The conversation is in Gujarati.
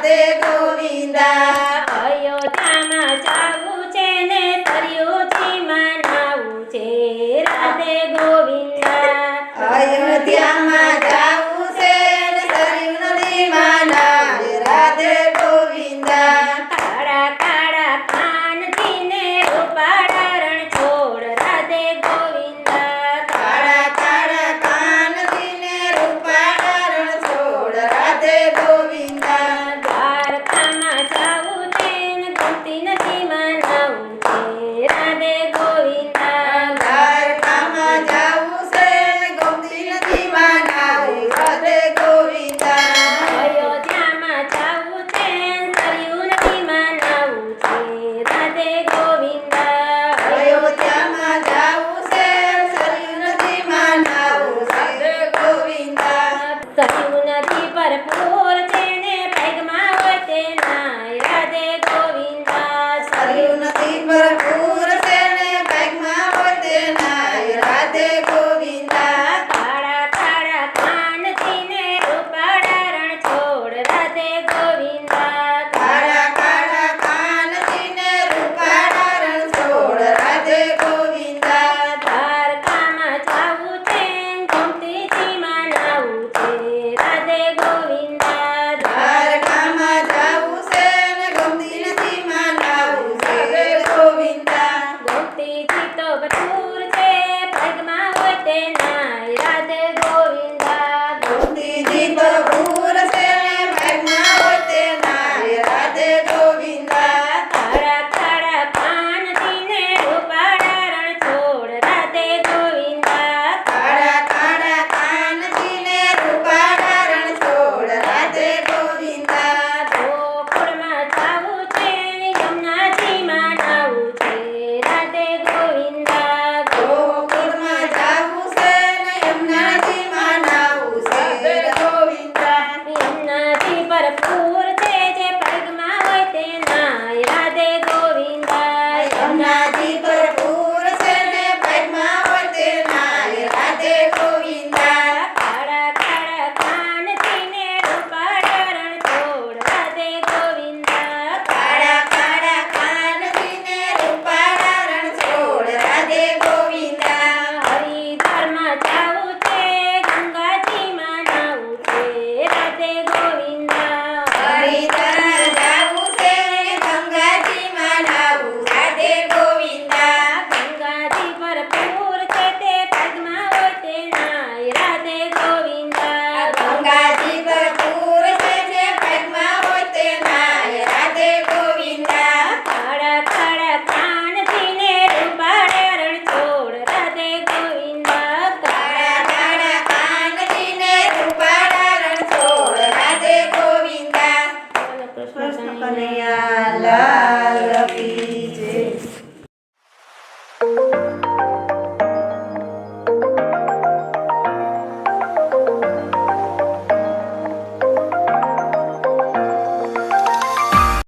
રાધે ગોવિંદા અયોધ્યામાં જાવું છે ને સરયુજીમાં નાવું છે રાધે ગોવિંદા અયોધ્યામાં જાવું છે ને સરયુ નદીમાં નાવું રાધે ગોવિંદા કાળા કાળા કાનથીને રૂપાળા રણ છોડ રાધે ગોવિંદા કાળા કાળા કાનથીને રૂપાળા રણ છોડ રાધે ગોવિંદા દ્વારકામાં જાવું છે ને ગોમતી નદીમાં નાવું છે રાધે ગોવિંદા દ્વારકામાં જાવું છે ને ગોમતી નદીમાં નાવું રાધે ગોવિંદા અયોધ્યામાં જાવું છે સરયુ નદીમાં નાવું છે રાધે ગોવિંદા અયોધ્યામાં જાવું છે સરયુ નદીમાં નાવું રાધે ગોવિંદા સરયુ નદી પર પૂર છે ને પગમાં હોય તે નાય રાધે ગોવિંદા સરયુ નદી પર પૂર છે ને પગમાં હોય તે નાય રાધે ગોવિંદા કાળા કાળા કાનથીને રૂપાળા રણ છોડ રાધે ગોવિંદા કાળા કાળા કાનથીને રૂપાળા રણ છોડ રાધે ગોવિંદા દ્વારકામાં જાવું છે ગોમતીજીમાં નાવું છે રાધે ગોવિંદા દ્વારકામાં જાવું છે ને ગોમતી નદીમાં નાવું રાધે ગોવિંદા ગોમતીજી તો ભરપૂર છે પગમાં હોય તે નાય રાધે ગોવિંદા ગોમતીજી તો પૂર છે ને પગમાં હોય તે નાય રાધે ગોવિંદા કાળા કાળા કાનથીને રૂપાળા રણ છોડ રાધે ગોવિંદા કાળા કાળા કાનથીને રૂપાળા રણ છોડ રાધે ગોવિંદા ગોકુળમાં જાવું છે યમુનાજીમાં નાવું છે રાધે ગોવિંદા ગોકુળમાં જાવું છે ને યમુનાજીમાં નાવું છે ગોવિંદા યમુનાજી પર પૂર છે જે પગમાં હોય તે નાય રાધે ગોવિંદા યમુનાજી પર પૂર છે ને પગમાં હોય તે નાય રાધે ગોવિંદા કાળા કાળા કાનથીને રૂપાળા રણ છોડ રાધે ગોવિંદા કાળા કાળા કાનથીને રૂપાળા રણ છોડ રાધે ગોવિંદા હરિદ્વારમાં જાવું છે ગંગાજીમાં નાવું છે રાધે ગોવિંદા હરિદ્વાર જાવું છે ને ગંગાજીમાં નાવું રાધે ગોવિંદા ગંગાજી પર પૂર છે તે પગમાં હોય તે નાય રાધે ગોવિંદા ગંગાજી પર પૂર છે જે પગમાં હોય તે નાય રાધે ગોવિંદા કાળા કાળા કાનથીને રૂપાળા રણ છોડ રાધે ગોવિંદા કાળા કાળા કાનથીને રૂપાળા રણ છોડ રાધે ગોવિંદા કૃષ્ણ કૃષ્ણ કનૈયા લાલ